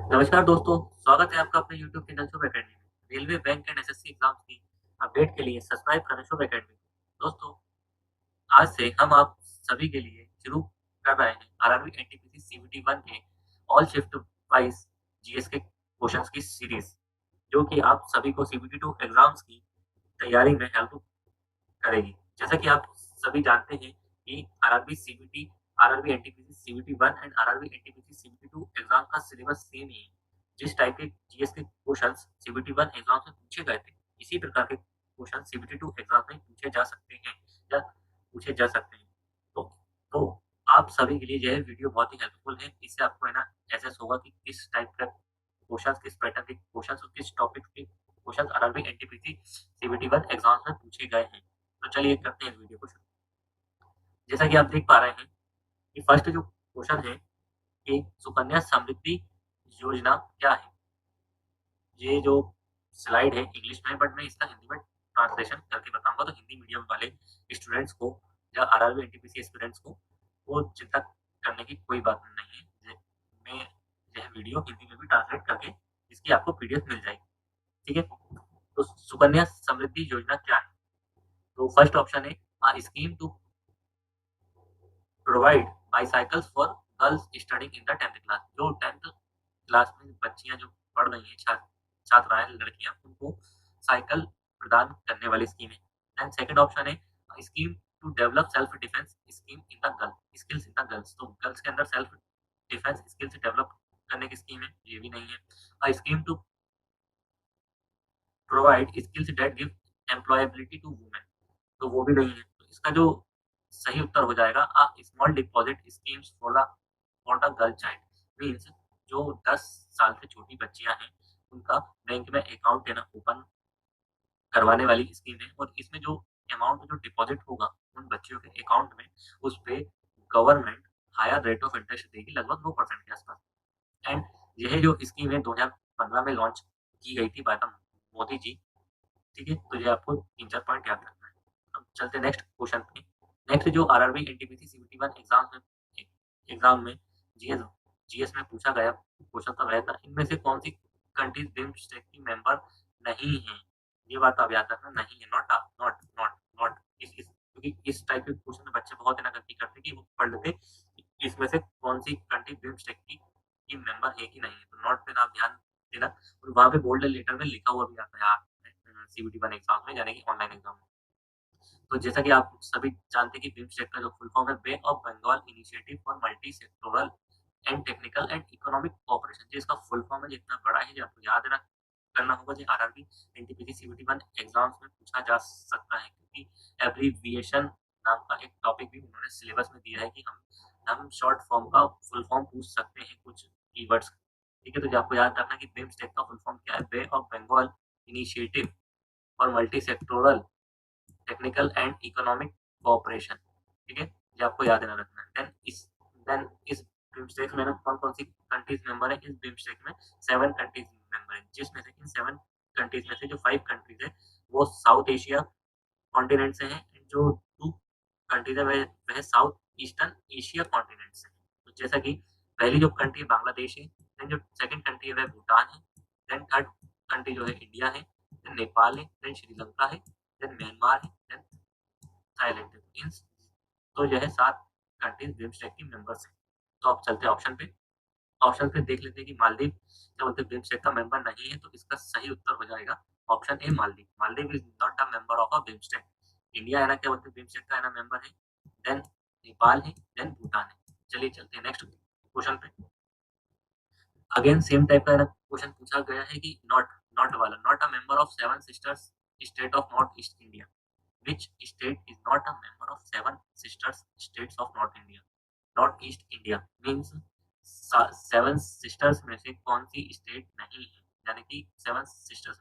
नमस्कार दोस्तों, स्वागत है आपका अपने YouTube चैनल शुभ एकेडमी में। Railway, bank and SSC exams की अपडेट के लिए सब्सक्राइब करें शुभ एकेडमी को। दोस्तों, आज से हम आप सभी के लिए शुरू कर रहे हैं आरआरबी एनटीपीसी सीबीटी 1 के ऑल शिफ्ट वाइज जीएस के क्वेश्चंस की सीरीज, जो कि आप सभी को सीबीटी 2 एग्जाम्स की तैयारी में हेल्प करेगी। जैसा कि आप सभी जानते हैं कि RRB CBT, RRB NTPC CBT 1 and RRB NTPC CBT 2 exam का सिलेबस सेम ही है। जिस टाइप के जीएस के क्वेश्चंस सीबीटी 1 एग्जाम में पूछे गए थे, इसी प्रकार के क्वेश्चन सीबीटी 2 एग्जाम में पूछे जा सकते हैं या पूछे जा सकते हैं। तो तो आप सभी के लिए यह वीडियो बहुत ही हेल्पफुल है। इससे आपको है ना एहसास होगा कि किस टाइप का क्वेश्चंस, किस पैटर्न के क्वेश्चंस और किस टॉपिक के questions RRB NTPC CBT 1 exam में पूछे गए हैं। तो चलिए करते हैं इस वीडियो को शुरू। जैसा कि आप देख पा रहे हैं कि फर्स्ट जो क्वेश्चन है कि सुकन्या समृद्धि योजना क्या है? ये जो स्लाइड है इंग्लिश में, बट मैं इसका हिंदी में ट्रांसलेशन करके बताऊंगा, तो हिंदी मीडियम वाले स्टूडेंट्स को या आरआरबी एनटीपीसी एस्पिरेंट्स को वो चिंता करने की कोई बात नहीं है। मैं यह वीडियो हिंदी में भी ट्रांसलेट करके इसकी आपको पीडीएफ मिल जाएगी। ठीक है, तो सुकन्या समृद्धि योजना क्या है? तो फर्स्ट ऑप्शन है scheme to provide bicycles for girls studying in the 10th class. जो 10th क्लास में बच्चियां जो पढ़ रही हैं, छात्राएं, लड़कियां, उनको साइकिल प्रदान करने वाली स्कीम है। एंड सेकंड ऑप्शन है scheme to develop self defence scheme in the girl skills in the girls. तो गर्ल्स के अंदर सेल्फ डिफेंस स्किल्स डेवलप करने की स्कीम है, ये भी नहीं है। Scheme to provide skills that give employability to women, तो वो भी नहीं है। तो इसका जो सही उत्तर हो जाएगा small deposit schemes for the girl child. Means जो 10 साल से छोटी बच्चियां हैं, उनका बैंक में अकाउंट है ना ओपन करवाने वाली स्कीम है। और इसमें जो अमाउंट जो डिपॉजिट होगा उन बच्चियों के अकाउंट में, उस पे government higher rate of interest देगी, लगभग 9% के आसपास। एंड यह जो स्कीम है 2015 में लॉन्च की गई थी बाय द मोदी जी। ठीक है, तो ये आपको 3-4 पॉइंट याद रखना है। अब चलते नेक्स्ट क्वेश्चन पे। नेक्स्ट जो आरआरबी एनटीपीसी सीबीटी 1 एग्जाम में जीएस जीएस में पूछा गया क्वेश्चन था वह था, इनमें से कौन सी कंट्रीज बिम्स्टेक की मेंबर नहीं है? ये बात आप याद रखना, नहीं है, नॉट नॉट नॉट नॉट। इस क्योंकि इस टाइप के क्वेश्चन में बच्चे बहुत है ना गलती करते हैं कि वो पढ़ लेते कि इसमें से कौन सी कंट्री बिम्स्टेक की मेंबर है कि नहीं है। तो नॉट पे ना आप ध्यान देना, और वहाँ पे बोल्ड लेटर में लिखा हुआ भी आता है सीबीटी 1 एग्जाम में, यानी कि ऑनलाइन एग्जाम में। तो जैसा कि आप सभी जानते हैं कि बिम्स्टेक का जो फुल फॉर्म है bay of Bengal initiative for multi sectoral and technical and economic cooperation. जो इसका फुल फॉर्म है, जितना बड़ा है, जो आपको याद रख करना होगा, जो आरआरबी एनटीपीसी सीबीटी 1 एग्जाम्स में पूछा जा सकता है, क्योंकि एब्रीविएशन नाम का एक टॉपिक भी उन्होंने सिलेबस में दिया है कि हम शॉर्ट फॉर्म का फुल फॉर्म पूछ सकते हैं कुछ कीवर्ड्स। ठीक है, तो जो आपको याद रखना कि बिम्स्टेक का फुल फॉर्म क्या है, bay of Bengal initiative for multi sectoral technical and economic cooperation. ठीक है, ये आपको याद रखना है। देन इस बिम्स्टेक में ना कौन-कौन सी कंट्रीज मेंबर है? इस बिम्स्टेक में 7 कंट्रीज मेंबर है, जिसमें से इन 7 कंट्रीज में से जो 5 कंट्रीज है वो साउथ एशिया कॉन्टिनेंट से हैं, जो 2 कंट्रीज है वह साउथ ईस्टर्न एशिया कॉन्टिनेंट से है। तो जैसा कि पहली जो कंट्री है बांग्लादेश है, देन जो सेकंड कंट्री है वह भूटान है, देन थर्ड कंट्री जो है इंडिया है, देन नेपाल है, देन श्रीलंका है, देन म्यांमार है, देन थाईलैंड है। इन तो यह 7 कंट्रीज बिम्स्टेक की मेंबर्स हैं। तो अब चलते हैं ऑप्शन पे। ऑप्शन पे देख लेते हैं कि मालदीव क्या बोलते हैं बिम्स्टेक का मेंबर नहीं है, तो इसका सही उत्तर हो जाएगा option A Maldives. Maldives is not a member of a BIMSTEC. India है ना क्या बोलते हैं बिम्स्टेक का है ना मेंबर है, देन नेपाल है, देन भूटान है। चलिए चलते हैं नेक्स्ट क्वेश्चन पे। अगेन सेम टाइप का है ना क्वेश्चन पूछा गया है कि नॉट नॉट वाला, not a member of 7 sisters state of north east India. Which state is not a member of 7 sisters states of North India? North East India means 7 sisters में से कौन सी स्टेट नहीं है, यानी कि 7 सिस्टर्स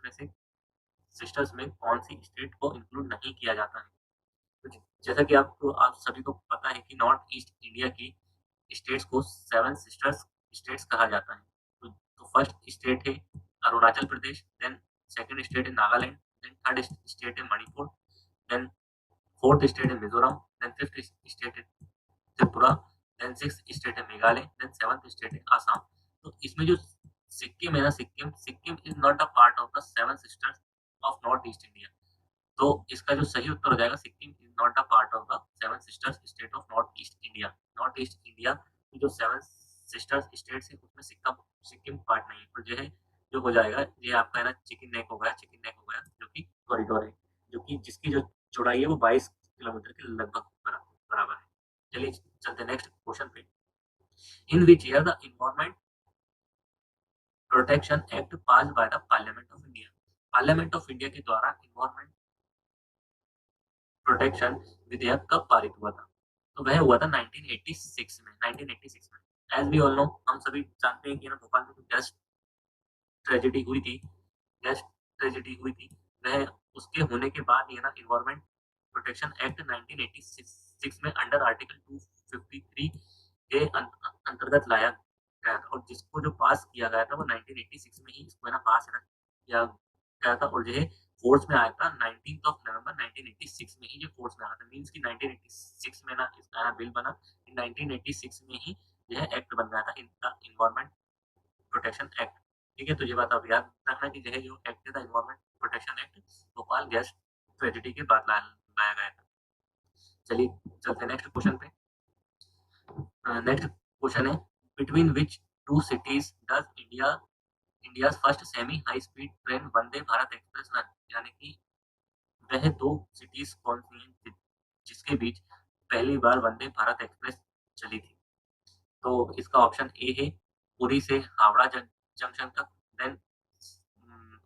में कौन सी स्टेट को इंक्लूड नहीं किया जाता है। तो जैसा कि आपको आप सभी को पता है कि नॉर्थ ईस्ट इंडिया की स्टेट्स को 7 सिस्टर्स स्टेट्स कहा जाता है। तो फर्स्ट स्टेट है Arunachal Pradesh, then second state है नागालैंड, देन थर्ड स्टेट है मणिपुर, देन फोर्थ स्टेट है मिजोरम, देन फिफ्थ स्टेट है त्रिपुरा, देन सिक्स्थ स्टेट है मेघालय, देन सेवंथ स्टेट है आसाम। तो इसमें जो सिक्किम है ना, Sikkim Sikkim is not a part of the seven sisters of north east India. तो इसका जो सही उत्तर हो जाएगा, Sikkim is not a part of the seven sisters state of north east India. North east India की जो सेवन सिस्टर्स स्टेट्स है उसमें सिक्किम सिक्किम पार्ट नहीं है। तो जो है, जो हो जाएगा ये आपका है ना चिकन नेक हो गया, चिकन नेक हो गया जो कि कॉरिडोर है, जो कि जिसकी जो चौड़ाई है वो 22 किलोमीटर के लगभग बराबर है। चलिए चलते नेक्स्ट क्वेश्चन पे। In which year the environment protection act pass by the parliament of India. Parliament of India के द्वारा इन्वायरमेंट प्रोटेक्शन विधेयक कब पारित हुआ था? तो वह हुआ था 1986 में। 1986 में एज वी ऑल नो, हम सभी जानते हैं कि ना भोपाल में गैस ट्रेजेडी हुई थी, गैस ट्रेजेडी हुई थी। वह उसके होने के बाद ये ना इन्वायरमेंट प्रोटेक्शन एक्ट 1986 में अंडर आर्टिकल 253 के अंतर्गत लाया गया था, और जिसको जो पास किया गया था वो 1986 में ही इसको है ना पास है ना किया गया था, और जो है फोर्स में आया था 19th ऑफ नवंबर 1986 में ही जो फोर्स में आया था। मीन्स कि 1986 में ना इसका बिल बना, 1986 में ही यह एक्ट बन गया था, इनका इन्वायरमेंट प्रोटेक्शन एक्ट। ठीक है, तो ये बात आप याद रखना कि जो है जो एक्ट था environment protection act Bhopal gas tragedy के बाद लाया गया था। चलिए चलते नेक्स्ट क्वेश्चन पे। नेक्स्ट क्वेश्चन है, between which two cities does India's first semi high speed train Vande Bharat express run. यानी कि वह दो सिटीज कौन सी हैं जिसके बीच पहली बार वंदे भारत एक्सप्रेस चली थी? तो इसका ऑप्शन ए है पुरी से हावड़ा जंक्शन तक, देन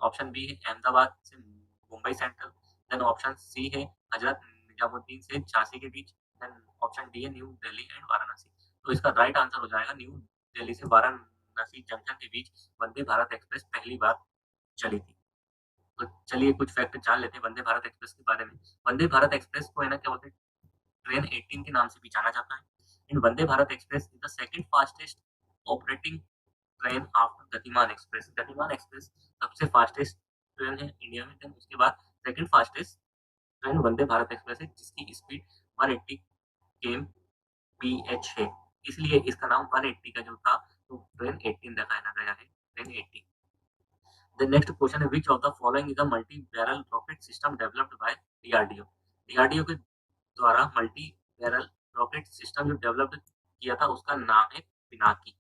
ऑप्शन बी है अहमदाबाद से Mumbai central, then option C है हजरत निजामुद्दीन से झांसी के बीच, देन ऑप्शन डी है न्यू दिल्ली एंड वाराणसी। तो इसका राइट आंसर हो जाएगा न्यू दिल्ली से वाराणसी जंक्शन के बीच वंदे भारत एक्सप्रेस पहली बार चली थी। तो चलिए कुछ फैक्ट जान लेते हैं वंदे भारत एक्सप्रेस के बारे में। वंदे भारत एक्सप्रेस को है ना क्या बोलते हैं, ट्रेन 18 के नाम से भी जाना जाता है। In Vande Bharat express is the second fastest operating train after Gatiman express. Gatiman express सबसे फास्टेस्ट ट्रेन है इंडिया में, देन उसके बाद second fastest train Vande Bharat express है जिसकी स्पीड 180 kmph है। इसलिए इसका नाम 180 का जो था तो ट्रेन 18 दिखाया गया है, ट्रेन 18। The next question है, which of the following is a multi-barrel rocket system developed by DRDO? DRDO के द्वारा मल्टी बैरल रॉकेट सिस्टम जो डेवलप किया था उसका नाम है पिनाकी।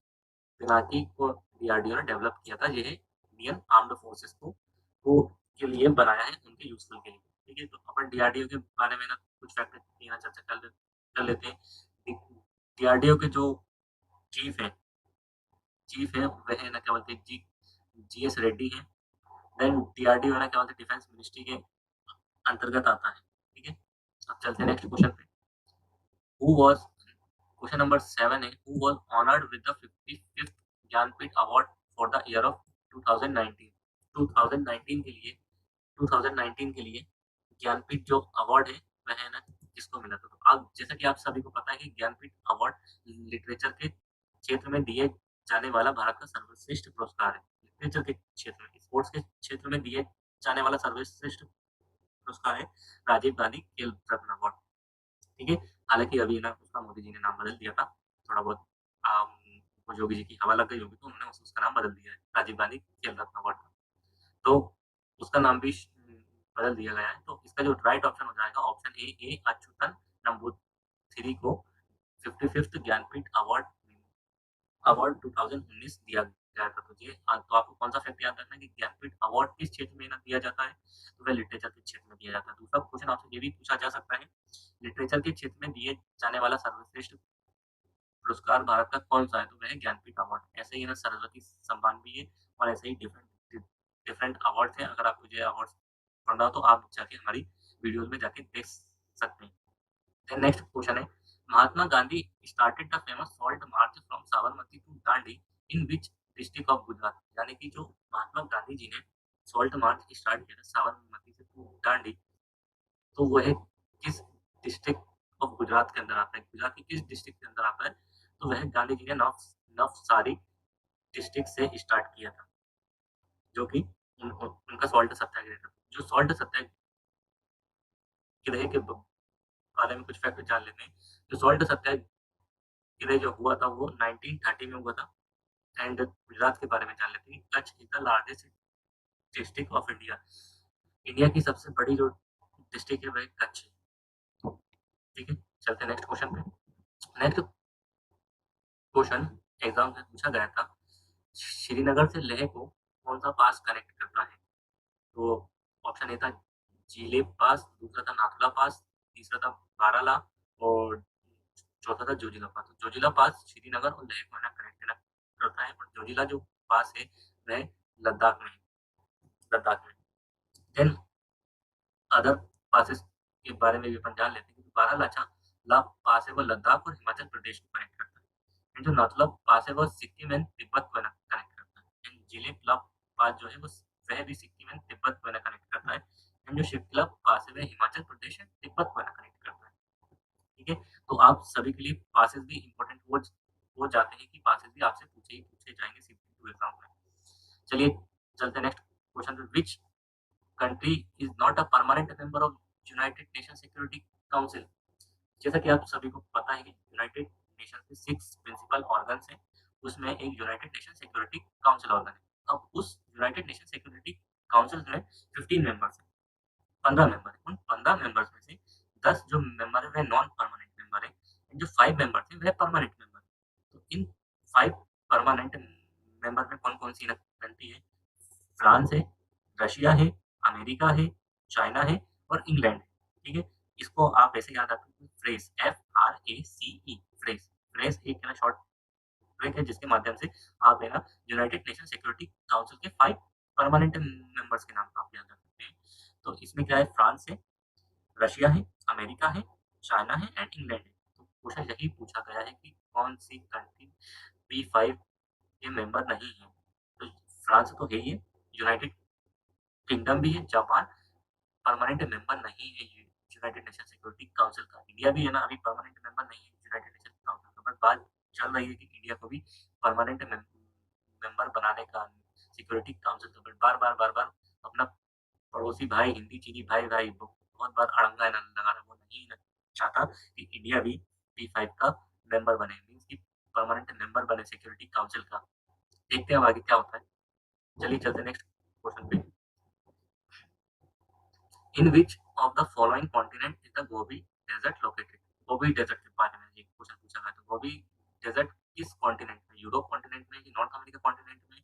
पिनाकी को डीआरडीओ ने डेवलप किया था, यह इंडियन आर्म्ड फोर्सेस को के लिए बनाया है, उनके यूजफुल के लिए। ठीक है, तो अपन डीआरडीओ के बारे में ना कुछ फैक्ट की ना चर्चा कर लेते हैं। डीआरडीओ के जो चीफ है वह है ना क्या बोलते हैं जी जीएस रेड्डी है। देन डीआरडीओ है ना क्या बोलते हैं डिफेंस मिनिस्ट्री के अंतर्गत आता है। ठीक है, अब चलते हैं नेक्स्ट क्वेश्चन पे। हु वाज क्वेश्चन नंबर 7 है, who was honoured with the 55th Jnanpith award for the year of 2019। 2019 के लिए 2019 के लिए ज्ञानपीठ जो अवार्ड है वह है ना किसको मिला था? तो आप जैसा कि आप सभी को पता है कि ज्ञानपीठ अवार्ड लिटरेचर के क्षेत्र में दिए जाने वाला भारत का सर्वश्रेष्ठ पुरस्कार है। लिटरेचर के क्षेत्र में, स्पोर्ट्स के क्षेत्र में दिए जाने वाला सर्वश्रेष्ठ पुरस्कार है राजीव गांधी खेल रत्न अवार्ड। ठीक है, हालाँकि अभी ना उसका मोदी जी ने नाम बदल दिया था, थोड़ा बहुत वो योगी जी की हवा लग गई होगी तो उन्होंने उसका नाम बदल दिया है, राजीव गांधी खेल रत्न अवार्ड का। तो उसका नाम भी बदल दिया गया है, तो इसका जो राइट ऑप्शन हो जाएगा ऑप्शन ए अच्युतन नंबूथिरी को 55th ज्ञानपीठ अवार्ड अवार्ड 2019 दिया गया था। तो आपको कौन सा फैक्ट याद रखना है कि ज्ञानपीठ अवार्ड किस क्षेत्र में ना दिया जाता है? तो वह लिटरेचर के क्षेत्र में दिया जाता है। दूसरा क्वेश्चन आपसे ये भी पूछा जा सकता है, लिटरेचर के क्षेत्र में दिए जाने वाला सर्वश्रेष्ठ पुरस्कार भारत का कौन सा है? तो वह है ज्ञानपीठ अवार्ड। ऐसे ही ना सरस्वती सम्मान भी है, और ऐसे ही डिफरेंट डिफरेंट अवार्ड है। अगर आपको ये अवार्ड पढ़ना हो तो आप जाके हमारी वीडियोज में जाके देख सकते हैं। Then next question है, Mahatma Gandhi started the famous salt march from Sabarmati to Dandi in which district of Gujarat? यानी कि जो महात्मा गांधी जी ने सॉल्ट मार्च स्टार्ट किया था साबरमती से टू दांडी, तो वह किस डिस्ट्रिक्ट ऑफ गुजरात के अंदर आता है? गुजरात के किस डिस्ट्रिक्ट के अंदर आता है? तो वह गांधी जी ने नवसारी डिस्ट्रिक्ट से स्टार्ट किया था, जो कि उनका सॉल्ट सत्याग्रह था। जो सॉल्ट सत्याग्रह के बारे में कुछ फैक्ट जान लेते हैं। जो सॉल्ट सत्याग्रह जो हुआ था वो 1930 में हुआ था, एंड गुजरात के बारे में जान लेते हैं कि Kutch is the largest district of India. India की सबसे बड़ी जो डिस्ट्रिक्ट है वह कच्छ है। ठीक है, चलते हैं नेक्स्ट क्वेश्चन पे। नेक्स्ट क्वेश्चन एग्जाम में पूछा गया था, श्रीनगर से लेह को कौन सा पास कनेक्ट करता है? तो ऑप्शन ए था जिलेब पास, दूसरा था नाथुला पास, तीसरा था बाराला और चौथा था जोजिला पास। तो जोजिला पास श्रीनगर और लेह को है ना कनेक्ट करता है, और जोजिला जो पास है वह लद्दाख में है, लद्दाख में। देन अदर पासेस के बारे में भी अपन जान लेते हैं कि बारालाचा पास है वो लद्दाख और हिमाचल प्रदेश को कनेक्ट करता है। एंड जो नाथुला पास है वो सिक्किम एंड तिब्बत को कनेक्ट करता है। एंड जिलेब पास जो है वो वह भी सिक्किम एंड तिब्बत को कनेक्ट करता है। एंड जो शिप्ला पास है वह हिमाचल प्रदेश एंड तिब्बत को कनेक्ट करता है। ठीक है, तो आप सभी के लिए पासेस भी इंपॉर्टेंट हो जाते हैं कि पासेस भी आपसे पूछे जाएंगे सीपीटी एग्जाम में। चलिए चलते हैं नेक्स्ट क्वेश्चन पे। Which country is not a permanent member of United nation security council? जैसा कि आप सभी को पता है कि यूनाइटेड नेशन के 6 प्रिंसिपल ऑर्गन्स हैं, उसमें एक United nation security council organ है। अब उस यूनाइटेड नेशन सिक्योरिटी काउंसिल में 15 मेंबर्स हैं, 15 मेंबर है। उन 15 मेंबर्स में से 10 जो मेंबर है वह नॉन परमानेंट मेंबर है, जो 5 मेंबर थे वह परमानेंट मेंबर है। तो इन 5 परमानेंट मेंबर में कौन कौन सी कंट्री है? फ्रांस है, रशिया है, अमेरिका है, चाइना है और इंग्लैंड है। ठीक है, इसको आप ऐसे याद रखें, फ्रेस FRACE, फ्रेस फ्रेस एक है ना शॉर्ट ट्रिक है जिसके माध्यम से आप है ना यूनाइटेड नेशन सिक्योरिटी काउंसिल के 5 परमानेंट मेंबर्स के नाम आप याद रख सकते हैं। तो इसमें क्या है, फ्रांस है, रशिया है, अमेरिका है, चाइना है एंड इंग्लैंड है। तो क्वेश्चन यही पूछा गया है कि कौन सी कंट्री P5 के मेंबर नहीं है? तो फ्रांस तो है ही है, यूनाइटेड किंगडम भी है, जापान परमानेंट मेंबर नहीं है यूनाइटेड नेशन सिक्योरिटी काउंसिल का। इंडिया भी है ना अभी परमानेंट मेंबर नहीं है यूनाइटेड नेशन काउंसिल का, बट बात चल रही है कि इंडिया को भी परमानेंट मेंबर बनाने का सिक्योरिटी काउंसिल का। बट बार बार अपना पड़ोसी भाई हिंदी चीनी भाई भाई बहुत बार अड़ंगा लगा रहा, वो नहीं चाहता कि इंडिया भी P5 का मेंबर बने, मीन्स की परमानेंट मेंबर बने सिक्योरिटी काउंसिल का। देखते हैं आगे क्या होता है। चलिए चलते नेक्स्ट क्वेश्चन पे। In which of the following continent is the Gobi desert located? Gobi desert के बारे में ये क्वेश्चन पूछा गया। तो गोबी डेजर्ट किस कॉन्टिनेंट में, यूरोप कॉन्टिनेंट में कि नॉर्थ अमेरिका कॉन्टिनेंट में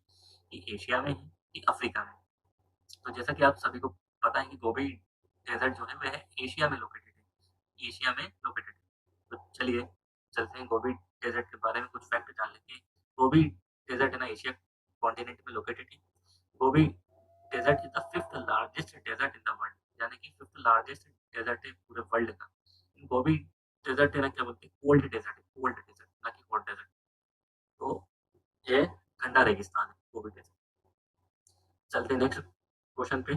कि एशिया में है कि अफ्रीका में? तो जैसा कि आप सभी को पता है कि गोबी डेजर्ट जो है वह एशिया में लोकेटेड है, एशिया में लोकेटेड है। तो चलिए चलते हैं गोबी डेजर्ट के बारे में कुछ फैक्ट जान लेते हैं। गोबी डेजर्ट है ना एशिया कॉन्टिनेंट में लोकेटेड है। Gobi desert is the 5th largest desert in the world, यानी कि 5th लार्जेस्ट डेजर्ट है पूरे वर्ल्ड का। गोबी डेजर्ट है ना क्या बोलते हैं, कोल्ड डेजर्ट है, कोल्ड डेजर्ट ना कि हॉट डेजर्ट। तो ये ठंडा रेगिस्तान है गोबी डेजर्ट। चलते हैं नेक्स्ट क्वेश्चन पे।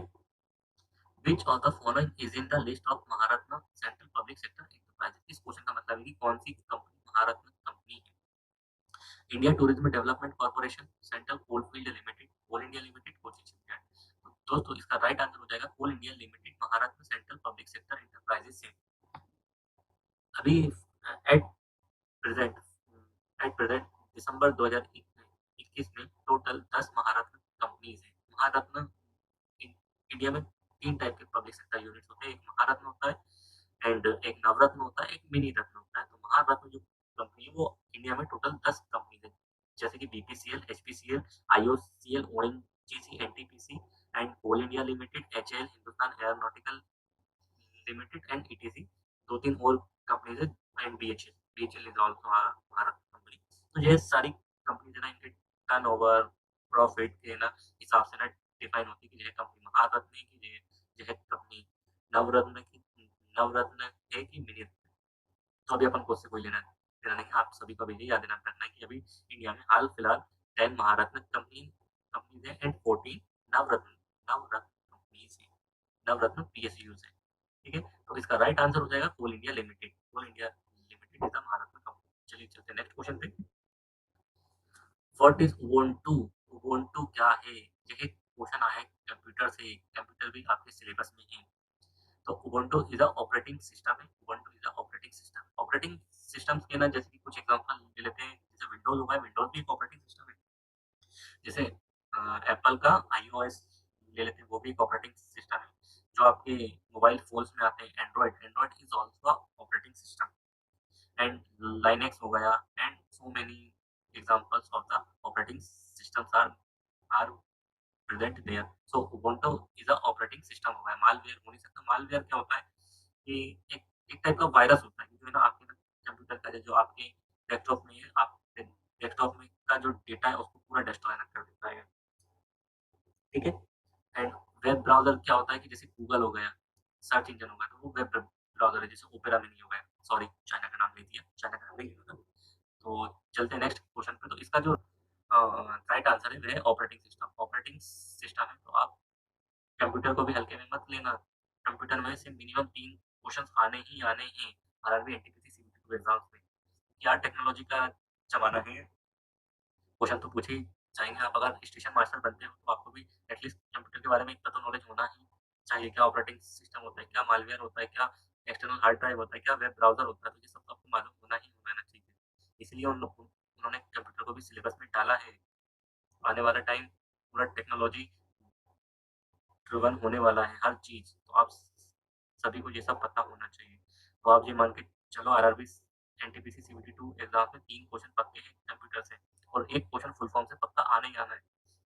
Which of the following is in the list of Maharatna central public sector enterprises? इस क्वेश्चन का मतलब है कि कौन सी कंपनी महारत्न कंपनी है? India tourism development corporation, central coalfield limited, coal India limited, Cochin shipyard. तो दोस्तों इसका राइट आंसर हो जाएगा coal India limited Maharatna central public sector enterprises से। अभी एट प्रेजेंट एट प्रेजेंट दिसंबर 2021 में टोटल 10 महारत्न कंपनीज है। महारत्न इंडिया में 3 टाइप के पब्लिक सेक्टर यूनिट्स होते हैं, एक महारत्न होता है एंड एक नवरत्न होता है, एक मिनी रत्न होता है। तो महारत्न जो कंपनी है वो इंडिया में टोटल 10 कंपनी है, जैसे कि BPCL, HPCL, IOCL, ONGC, NTPC and coal India limited, HAL, Hindustan aeronautical limited and ETC। 2-3 और कंपनीज है and BHEL is also Bharat company. तो ये सारी कंपनी है ना इनके टर्नओवर प्रॉफिट के ना हिसाब से ना डिफाइन होती है कि यह कंपनी महारत्न है कि यह कंपनी नवरत्न की नवरत्न है कि मिनी रत्न। तो अभी अपन को उससे कोई लेना देना नहीं, आप सभी को अभी ये याद रखना है कि अभी इंडिया में हाल फिलहाल 10 महारत्न कंपनीज है एंड 14 नवरत्न नवरत्न कंपनीज है, नवरत्न PSUs है। ठीक है, तो इसका राइट आंसर हो जाएगा coal India limited. Coal India limited is the Maharatna company. चलिए चलते हैं नेक्स्ट क्वेश्चन पे। What is Ubuntu? उबुंटू क्या है? यह क्वेश्चन आया है कंप्यूटर से, कंप्यूटर भी आपके सिलेबस में है। तो Ubuntu is a operating system है, Ubuntu is a operating system. Operating systems के ना जैसे कि कुछ एग्जांपल ले लेते हैं, जैसे विंडोज होगा, विंडोज भी एक ऑपरेटिंग सिस्टम है। जैसे एप्पल का आईओएस ले लेते हैं, वो भी एक ऑपरेटिंग सिस्टम है। जो आपके मोबाइल फ़ोन्स में आते हैं Android, Android is also a operating system and Linux हो गया and so many examples of the operating systems are present there. So Ubuntu is a operating system हो गया, मालवेयर हो नहीं सकता। मालवेयर क्या होता है कि एक एक टाइप का वायरस होता है, जो है ना आपके ना कंप्यूटर का जो आपके डेस्कटॉप में है, आप डेस्कटॉप में का जो डेटा है उसको पूरा डिस्ट्रॉय ना कर देता है। ठीक है? एंड वेब ब्राउज़र क्या होता है कि जैसे गूगल हो गया, सर्च इंजन हो गया, तो वो वेब ब्राउज़र है, जैसे ओपेरा मिनी हो गया। सॉरी, चाइना का नाम ले दिया, चाइना का नाम नहीं लिया था। तो चलते हैं नेक्स्ट क्वेश्चन पे। तो इसका जो राइट आंसर है वह है ऑपरेटिंग सिस्टम। ऑपरेटिंग सिस्टम है तो आप कंप्यूटर को भी हल्के में मत लेना। कंप्यूटर में से मिनिमम 3 क्वेश्चंस आने ही आने हैं, आरआरबी, एनटीपीसी, सीबीटी एग्ज़ाम्स में। क्या टेक्नोलॉजी का ज़माना है, क्वेश्चन तो पूछे ही जाएँगे। आप अगर स्टेशन मास्टर बनते हो तो आपको भी एटलीस्ट कंप्यूटर के बारे में इतना तो नॉलेज होना ही चाहिए। क्या ऑपरेटिंग सिस्टम होता है, क्या मालवेयर होता है, क्या एक्सटर्नल हार्ड ड्राइव होता है, क्या वेब ब्राउज़र होता है, तो ये सब तो आपको मालूम होना ही होना चाहिए। इसलिए उन्होंने कंप्यूटर को भी सिलेबस में डाला है। आने वाला टाइम पूरा टेक्नोलॉजी ड्रिवन होने वाला है हर चीज़, तो आप सभी को ये सब पता होना चाहिए। तो आप ये मान के चलो आरआरबी, एनटीपीसी, सीबीटी 2 एग्ज़ाम में 3 क्वेश्चन पक्के हैं कंप्यूटर से और 1 क्वेश्चन फुल फॉर्म से पक्का आना ही आना है,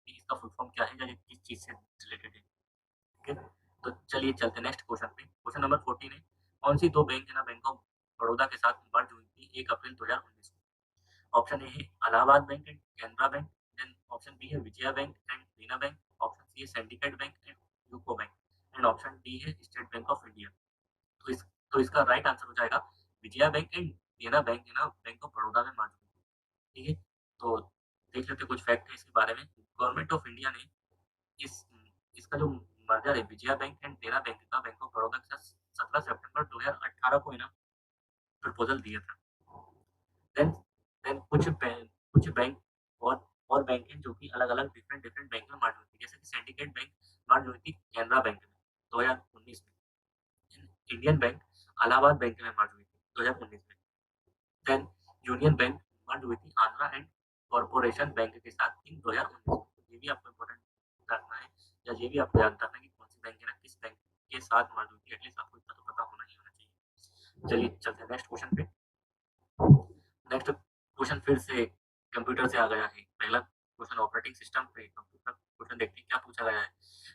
कि इसका फुल फॉर्म क्या है या ये किस चीज़ से रिलेटेड है। ठीक है? तो चलिए चलते हैं नेक्स्ट क्वेश्चन पे। क्वेश्चन नंबर 14 है, कौन-सी 2 बैंक है ना बैंक ऑफ बड़ौदा के साथ मर्ज हुई थी 1 अप्रैल 2019 को? ऑप्शन ए है Allahabad bank and Canara bank, then option B है Vijaya bank and Dena bank, option C है syndicate bank and UCO bank and option D है स्टेट बैंक ऑफ इंडिया। तो इस तो इसका राइट आंसर हो जाएगा Vijaya bank and Dena bank है ना बैंक ऑफ बड़ौदा में मर्ज हुई थी। ठीक है? तो देख लेते हैं कुछ फैक्ट है इसके बारे में। गवर्नमेंट ऑफ इंडिया ने इस इसका जो मर्जर है Vijaya bank and Dena bank का बैंक ऑफ बड़ौदा के साथ 17 सितंबर 2018 को है ना प्रपोजल दिया था। देन देन कुछ बैंक और बैंक हैं जो कि अलग-अलग डिफरेंट डिफरेंट बैंक में मर्ज हुई थी। जैसे कि सिंडिकेट बैंक मर्ज हुई थी कैनरा बैंक में 2019 में। इंडियन बैंक इलाहाबाद बैंक में मर्ज हुई थी 2019 में। देन यूनियन बैंक मर्ज हुई थी आंध्रा एंड कॉर्पोरेशन बैंक के साथ इन 2019 में। तो ये भी आपको इम्पोर्टेंट रखना है या ये भी आपको याद रखना है कि कौन सी बैंक है ना किस बैंक के साथ मर्ज हुई थी। एटलीस्ट आपको इतना तो पता होना ही होना चाहिए। चलिए चलते हैं नेक्स्ट क्वेश्चन पे। नेक्स्ट क्वेश्चन फिर से कंप्यूटर से आ गया है। पहला क्वेश्चन ऑपरेटिंग सिस्टम पे कंप्यूटर क्वेश्चन देखते हैं क्या पूछा गया है।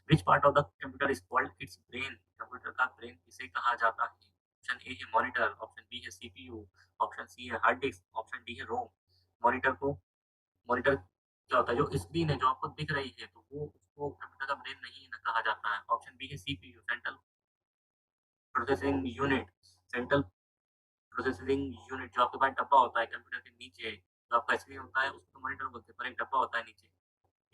Which part of the computer is called its brain? Computer का ब्रेन किसे कहा जाता है? ऑप्शन ए है मॉनिटर, ऑप्शन बी है सीपीयू, ऑप्शन सी है हार्ड डिस्क, ऑप्शन डी है रोम। मॉनिटर क्या होता है? जो स्क्रीन है जो आपको दिख रही है तो वो उसको कंप्यूटर का ब्रेन नहीं ना कहा जाता है। ऑप्शन बी है CPU, central processing unit. Central processing unit जो आपके पास डब्बा होता है कंप्यूटर के नीचे, जो आपका स्क्रीन होता है उसको तो मॉनिटर बोलते हैं, पर एक डब्बा होता है नीचे।